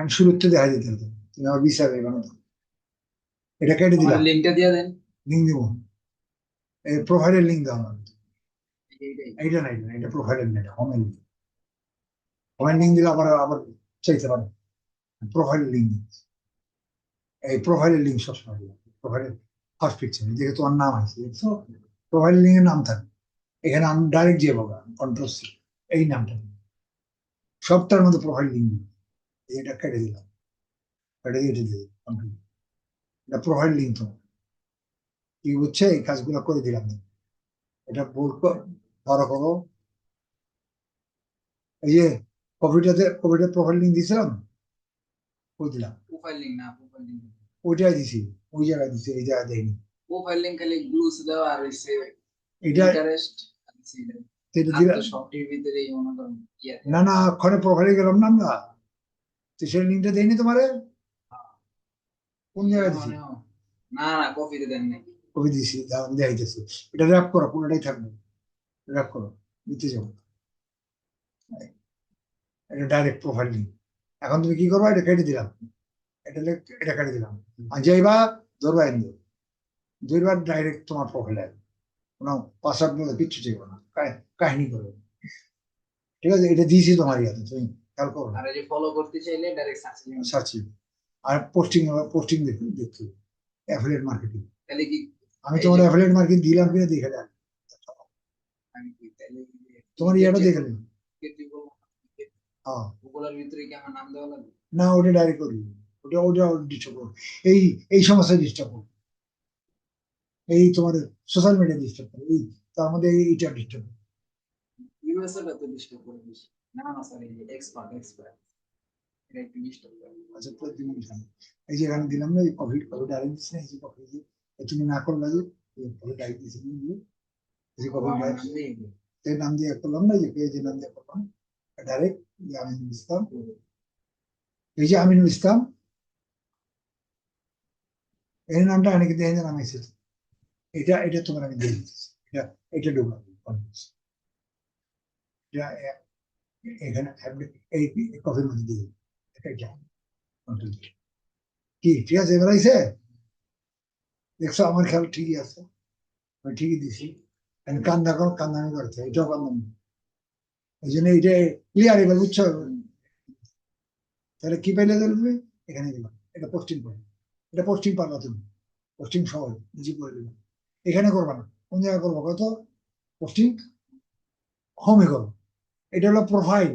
আমি শুরুতে দেখা দিতে হতো, তুমি আমার বিচার এবার এটা কেটে আমার দিলাম। লিঙ্কটা দিয়ে দেন। লিঙ্ক দিব, এই প্রোফাইলের লিঙ্ক দাও আমার। এইটাই। এইটা নাই, এটা প্রোফাইলের না, এটা হোমের লিঙ্ক। হোমের লিঙ্ক দিলে আবার আবার চাইতে পারো। প্রোফাইলের লিঙ্ক, এই প্রোফাইলের লিঙ্ক সবসময় দিলাম। প্রোফাইলের ফার্স্ট পিকচার যেহেতু তোমার নাম আছে, দেখছো প্রোফাইলের লিঙ্কের নাম থাকে এখানে। আমি ডাইরেক্ট যে পাবো কন্ট্রোল সি, এই নামটা সবটার মধ্যে প্রোফাইল লিঙ্ক, এটা কেটে দিলাম, কেটে দিয়ে এটা দিয়ে complete। এটা প্রোফাইল লিঙ্ক তো কি হচ্ছে, এই কাজগুলো করে দিলাম। এটা বোল্ড বড় করো, এই যে কপিটা প্রোফাইল লিঙ্ক দিয়েছিলাম, ওই দিলাম। প্রোফাইল লিংক না, প্রোফাইল লিংক। ওইটাই দিছি, ওই জায়গায় দিছি, এই জায়গায় দেয়নি। প্রোফাইল লিংক খালি গ্লুস দেওয়া আর হইছে এটা ইন্টারেস্ট আছে। এটা আর তো দিলাম সবটির ভিতরেই মনে করেন ইয়া না না, ওখানে প্রোফাইলে গেলাম না আমরা, তো সেই লিঙ্কটা দেয়নি তোমারে। কোন জায়গায় দিছি? না না, কপিতে দেন নাই। কপি দিছি, দাঁড়ান দেখাইতেছি। এটা র্যাপ করো, পুরোটাই থাকবে, র্যাপ করো, দিতে যাবো। এটা ডাইরেক্ট প্রোফাইল লিঙ্ক। এখন তুমি কি করবা, এটা কেটে দিলাম, এটা কেটে দিলাম। আর যাইবা ধরবা এনে, দুইবার ডাইরেক্ট তোমার প্রোফাইলে কোনো পাসওয়ার্ড বলে কিচ্ছু চাইবো না, কাহিনী করবে। ঠিক আছে, এটা দিয়েছি তোমার ইয়াতে, তুমি খেয়াল করো। আর এই যে ফলো করতে চাইলে ডাইরেক্ট সার্চ লিংক। সার্চ, আর পোস্টিং, পোস্টিং দেখছি অ্যাফিলিয়েট মার্কেটিং। তাহলে কি আমি এই তোমার যে অ্যাফিলিয়েট মার্কেটিং দিলাম কিনা দেখে দেখ, আমি কি তাহলে তোমার ইয়াটা দেখে নেই। হ্যাঁ, গুগলের ভিতরে কি আমার নাম দেওয়া লাগবে? না ওটা ডাইরেক্ট করবি, ওটা ডিস্টার্ব করবো। এই এই সমস্যায় ডিস্টার্ব করবো, এই তোমার সোশ্যাল মিডিয়া ডিস্টার্ব করবো, এই তার মধ্যে এইটা ডিস্টার্ব। ইউএসএ টা তো ডিস্টার্ব করে বেশি। না না স্যার, এই যে এক্সপার্ট এক্সপার্ট এটা একটু ডিস্টার্ব করে। আচ্ছা তো তুমি এই যে এখানে দিলাম না, এই কফি কফি ডাইরেক্ট দিচ্ছে না, এই যে কফি তুমি না করলে যে কফি ডাইরেক্ট দিচ্ছে এই যে ও কফি আমার ডাইরেক্ট নাম দিয়ে এই নাম দিয়ে করলাম না, এই যে পেজের নাম দিয়ে করলাম ডাইরেক্ট, আমিনুল ইসলাম। এই যে আমিনুল ইসলাম, এই নামটা অনেকে দিয়ে নাম এসেছে। এটা এটা তোমার আমি দিয়ে দিচ্ছি, এটা এটা ঢুকাবো। এটা এখানে এই কফির মধ্যে দিয়ে দিই। এটা control D। কি ঠিক আছে, এবার আইছে? দেখছো আমার খেয়াল ঠিকই আছে, আমি ঠিকই দিছি। কান্দা কর, কান্দামি করছে, এটাও কান্দামি। এই জন্য এইটা ক্লিয়ার এবার, বুঝছো? তাহলে কি পাইলে তুমি এখানে দিলাম, এটা পোস্টিং করে, এটা পোস্টিং পারবা তুমি, পোস্টিং সহজ, নিজে করে দিলাম। এখানে করবা না, কোন জায়গায় করবো কত? পোস্টিং হোমে করো। এটা হলো প্রোফাইল,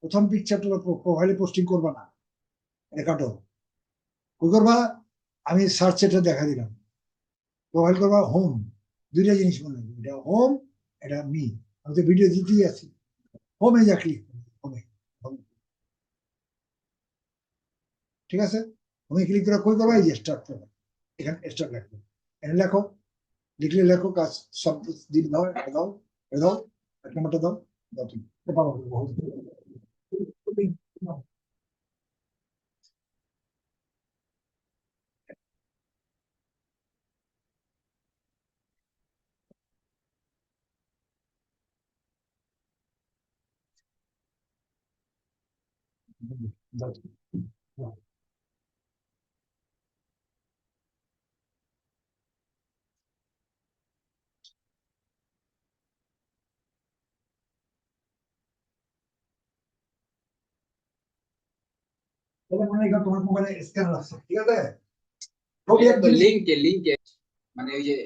প্রথম পিকচারটা হলো প্রোফাইলে পোস্টিং করবা না, এটা কাটো। কি করবা, আমি সার্চ এটা দেখা দিলাম, প্রোফাইল করবা হোম, দুইটা জিনিস মনে রাখবে, এটা হোম, এটা মি। আমি তো ভিডিও দিতেই আছি, হোমে যা ক্লিক হোমে, ঠিক আছে। হোমে ক্লিক করে কই করবা, এই যে স্টার্ট করবা, এখানে স্টার্ট লাগবে, এখানে লেখো, লিখলে লেখো, কাজ সব দিন দাও, এটা দাও, এটা দাও, এক নম্বরটা দাও, দাও তুমি এটা পাবো। দাও, দাও। তাহলে মনে হয় তোমার মোবাইলে স্ক্যানার আছে, ঠিক আছে। ছবি এক জিনিস, লিংকে লিংকে মানে ওই যে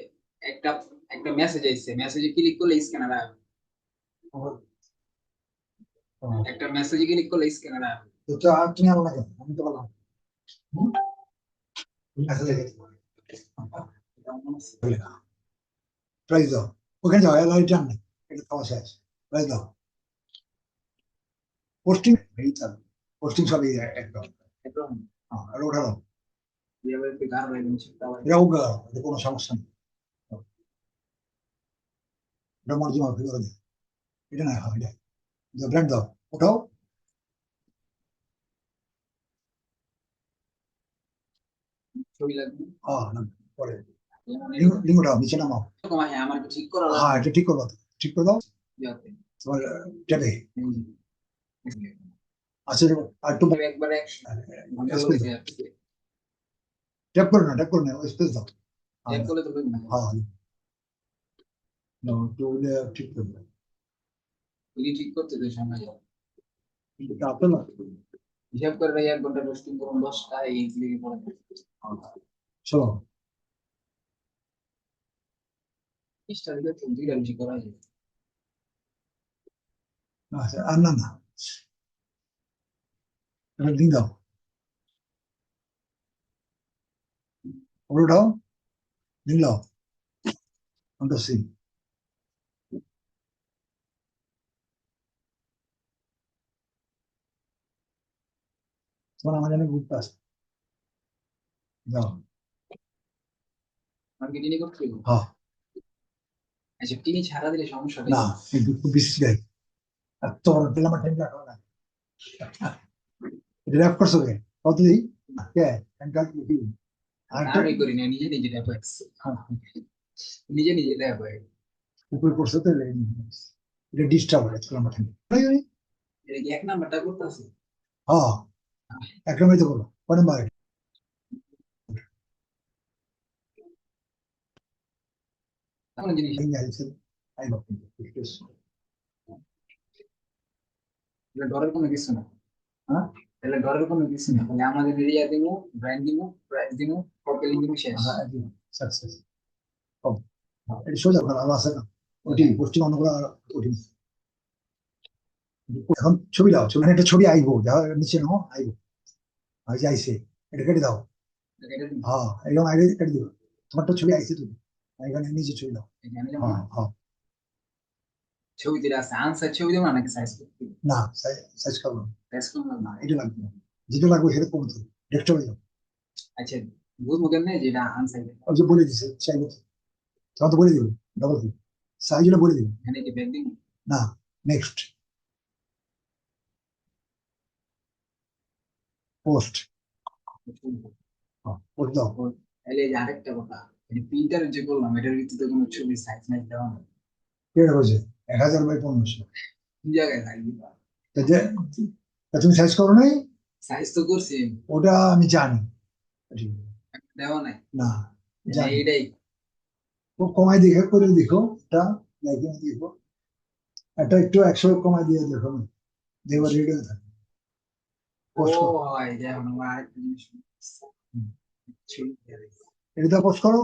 একটা একটা মেসেজ আইছে, মেসেজে ক্লিক করলে স্ক্যানার আসবে। একটা মেসেজে ক্লিক করলে স্ক্যানার আসবে। তো আর তুমি আমার লাগে, আমি তো বললাম মেসেজ দেখেছি, প্রাইস দাও, ওখানে যাও, রিটার্ন নেই, এটা খাওয়া শেষ, প্রাইস দাও। পোস্টিং এই চালু, পোস্টিং সবই একদম, একদম হ্যাঁ, আর ওটা দাও, এভাবে একটু গান লাগানো শিখতে হবে। এটাও দাও, এটা কোনো সমস্যা নেই। এটা মর্জি মাফি করে দিই, এটা না হয়, এটা ব্র্যান্ড দাও, ওটাও। ছবি লাগবে। হ্যাঁ না, পরে যেমন লিঙ্কটাও নিচে নামাও। এরকম, হ্যাঁ আমার একটু ঠিক করা হ্যাঁ লাগবে। এটা ঠিক করবো, ঠিক করে দাও ইয়াতে। তোমার ট্যাবে। এই যে, আচ্ছা আর একটু তুমি একবারে ঘন্টা স্পেস বলে দাও, ট্যাপ করে না, ট্যাপ করে না, স্পেস দাও। ট্যাপ করলে তো না হ্যাঁ না, একটু ঠিক করে দাও, এগুলি ঠিক করতে তো সময় যায়। কিন্তু চাপে না। হিসাব করে ভাই 1 ঘন্টা রোস্টিং করুন 10টা এইগুলি পরে চলো 20টা দিলে তো 2টা বেশি করা যায়। আচ্ছা, আর না না, এটা দিন দাও, ওটাও দিন দাও, ওটা সি তোমার আমার জানে গ্রুপটা আছে, যাও। মার্কেটিং করতে হবে। হ্যাঁ আচ্ছা তিনি ছাড়া দিলে সমস্যাটা না, কি? একটু খুব বেশি গাই, এত বড় দিলে আমার টাইম রাখো না, এটা র্যাপ করছো কে, কত দিই কে এন্টার কি আরেকটা, আমি করি না নিজে নিজে ট্যাপ হ্যাঁ, নিজে নিজে ট্যাপ হয়। উপরে করছো তো এটা ডিস্টার্ব হয় আমার টাইম। এটা কি 1 নাম্বারটা করতেছে? হ্যাঁ এক নম্বরই তো করো, কয় নাম্বার? কোন জিনিস এটা ডরের কোনো কিছু না। হ্যাঁ তাহলে ডরের কোনো কিছু না, তাহলে আমাদের এরিয়া দিমু, ব্র্যান্ড দিমু, প্রাইস দিমু, কপি লিঙ্ক দিমু, শেষ। সাকসেস, এটা সোজা করা আলো আছে না, ওটি পোস্টিং অন করা ওটি। এখন ছবি দাও, ছবি একটা ছবি আইবো, যাও নিচে নাও আইবো, আর যে আইসে এটা কেটে দাও। এটা দিমু। হ্যাঁ এরকম আইডি কেটে দিও, তোমার তো ছবি আইসে তুমি, এখানে নিচে ছবি দাও। এখানে যেমন হ্যাঁ হ্যাঁ, ছবি দিলে আছে, আনসার ছবি দেবো নাকি সাইজ করতে? না সাইজ করবো না, সাইজ করবো না। এটা লাগবে না, যেটা লাগবে সেটা কমতে ডেস্কটপে যাও। আচ্ছা বুঝবো কেমনে যে এটা আনসার? ওই যে বলে দিছে চাইলে তখন তো বলে দিবে, ডবল কি সাইজ হলে বলে দিবে। এখানে কি ব্যাগ দিমু? না, নেক্সট পোস্ট, পোস্ট দাও। তাহলে এই যে আরেকটা কথা, প্রিন্টার যে করলাম এটার ভিত্তিতে কোনো ছবি সাইজ নাই দেওয়া না, কে রয়েছে 1000 বাই 1500, কোন জায়গায় লাগবে? তুমি সাইজ করো নাই, সাইজ তো করছি, ওটা আমি জানি, ঠিক আছে। দেওয়া নাই। না তাহলে জানি, এইটাই ও কমাই দেখে করে দেখো, এটা দেখে দেখো, এটা একটু 100 কমাই দিয়ে দেখো, দেখো রেডি হয়ে থাকে, ও পোস্ট করো। হয় যে এখন আমার আরেকটা জিনিস ছবি দিয়ে দিছি। এটা পোস্ট করো,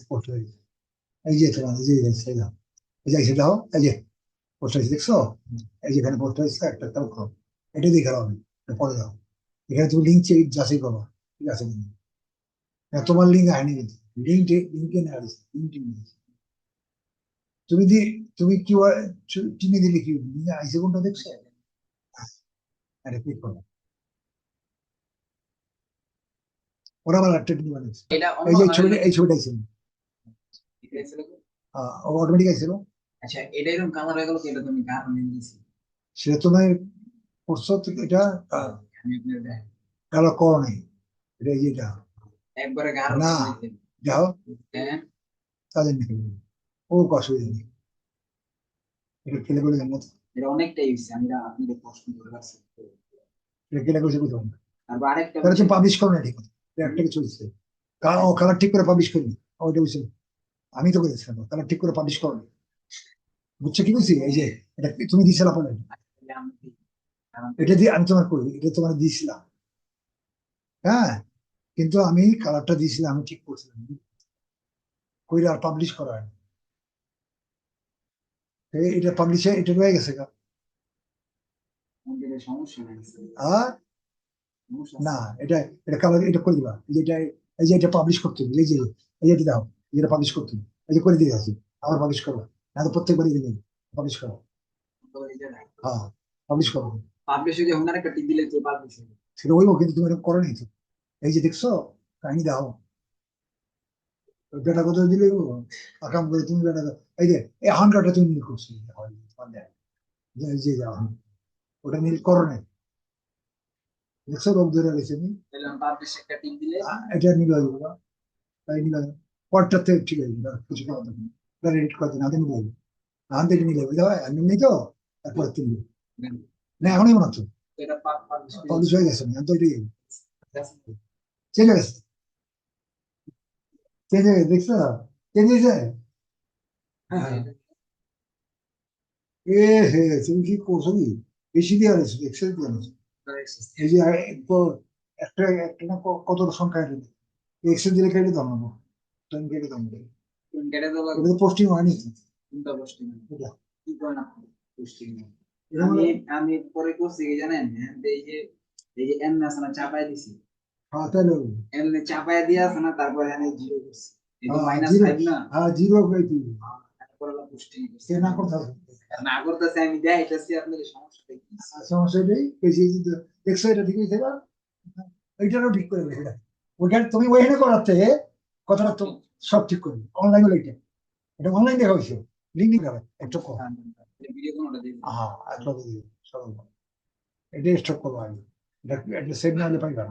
পোস্ট হয়ে গেছে। এই যে তোমার এই যে এই দাও, এই যে দাও, এই যে পোস্ট হয়েছে দেখছো, এই যে এখানে পোস্ট হয়েছে একটা একটা করো, এটা দেখে আমি পরে দাও, এখানে তুমি লিঙ্ক যাচাই করো, ঠিক আছে কিনা। হ্যাঁ, তোমার লিঙ্ক আয়নি কিন্তু, লিঙ্কে না লিঙ্ক তুমি দি, তুমি কি চিনি দিলে কি লিঙ্ক আইসে কোনটা দেখছো, আরে ক্লিক করো, ওরা আবার একটা টিনি বানিয়েছে, এটা অন্য এই যে বানালে ছবিটা, এই ছবিটা আইসে এটা ছিল কি? অটোমেটিক আইছিল, আচ্ছা এটা এরকম কালার হয়ে গেল কি? এটা তুমি কারণ দিয়েছি সেটা তোমার করছো এটা আমি আপনার দেখ কালো করো নাই, এটা এই যেটা একবারে গাঢ় না, করে দিয়েছি। যাও হ্যাঁ তাদের নাকি ও অসুবিধা নেই, এটা খেলে করে জানো, এটা অনেকটাই হয়েছে, আমি আপনাদের প্রশ্ন করে রাখছি। এটা খেলে করেছে বুঝতে পারো না, তারপর আরেকটা তাহলে তুমি বিষয়, পাবলিশ করো না ঠিক মতো, একটা কিছু হচ্ছে ও কালার ঠিক করে পাবলিশ করিনি, ওইটা বুঝছি, আমি তো করেছিলাম কালার ঠিক করে পাবলিশ করো, বুঝছো কি বলছি, এই যে এটা তুমি দিয়েছিলাম আপনার, কারণ এটা দিয়ে আমি তোমার করি, এটা তোমার দিয়েছিলাম, হ্যাঁ, কিন্তু আমি কালারটা দিয়েছিলাম, আমি ঠিক করছিলাম, কইলে আর পাবলিশ করা হয় না। এটা পাবলিশ এটা রয়ে গেছে গা। আমাদের সমস্যা নাই, আর সমস্যা না, আছে। এটা এটা কালার এটা করে দিবা, এই যে এটা, এই যে এটা পাবলিশ করতে হবে, এই যে এই যে এটা দাও, এটা পাবলিশ করতে হবে, এই যে করে দিয়ে আসি, আবার পাবলিশ করবো, না তো প্রত্যেকবারই দিবে, পাবলিশ করো, হ্যাঁ পাবলিশ করো, পাবলিশ হয়ে যখন আরেকটা টিক দিলে তো পাবলিশ হবে। সেটা হইব, কিন্তু তুমি এরকম করো নি তো, এই যে দেখছো কাহিনী দাও, বেটা কথা দিলে আকাম করে তুমি বেটা দাও, এই যে এই হান্ড্রেডটা তুমি নীল করছো, এই যে যাও, ওটা নীল করো নাই, দেখছো রোগ ধরে গেছে নি, তাহলে পাবলিশ একটা টিক দিলে এটা নীল হয়ে যাবে, তাই নীল হয়ে যাবে। পরটাতে ঠিক আছে, কিছু করা যাবে না, এডিট করতে না নীল হয়ে যাবে, আন থেকে নীল হয়ে যাবে, আমি নেই তো তারপর তুমি না এখনই মনে হচ্ছে, তো এটা পাক পাক পাবলিশ হয়ে গেছে না তো এটি চেঞ্জ হয়ে গেছে চেঞ্জ হয়ে গেছে দেখছো চেঞ্জ হয়েছে হ্যাঁ এ হে তুমি কি করছো কি বেশি দিয়ে আনিস এক্সেল দিয়ে আনিস এই যে একটা একটা না কত সংখ্যা এক্সেল দিলে কেটে দাম নেবো তুমি কেটে দাম দেবে কেটে দেবো এটা তো পোস্টিং হয়নি চিন্তা করছি না এটা কি করে না পুষ্টি নেই। এটা আমি হলো আমি পরে করছি কি জানেন হ্যাঁ, এই যে এম আছে না চাপায় দিছি হ্যাঁ তাহলে এমনি চাপায় দিয়ে আছে না তারপরে আমি জিরো করছি এই যে হ্যাঁ মাইনাস জিরো ফাইভ না হ্যাঁ জিরো পেয়েছি তারপরে আবার পুষ্টি করছি সে না করতে হবে না করতেছে আমি দেখাইতেছি আপনাদের সমস্যাটা কি সমস্যা নেই বেশি দেখছো এটা ঠিক হয়েছে না এইটারও ঠিক করে দেবে ওইখানে তুমি ওইখানে করাতে কথাটা তো সব ঠিক করবে অনলাইন হলে এটা অনলাইন দেখা হয়েছে লিঙ্ক হবে একটু কম ভিডিও কোনটা দেখি হ্যাঁ একটু সরল এটা স্টক করবো আমি এটা সেট না হলে পাইবা না